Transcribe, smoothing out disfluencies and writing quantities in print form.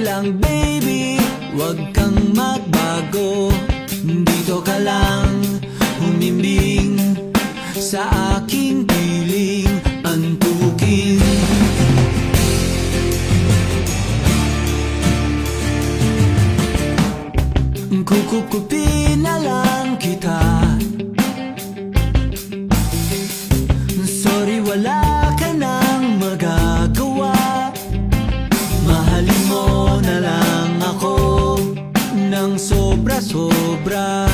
lang baby, wag kang magbago. Dito ka lang humimbing sa aking piling antukin. Kukupin na lang kita. Sorry, wala ka nang magagawa. Mahalin mo na lang ako ng sobra-sobra.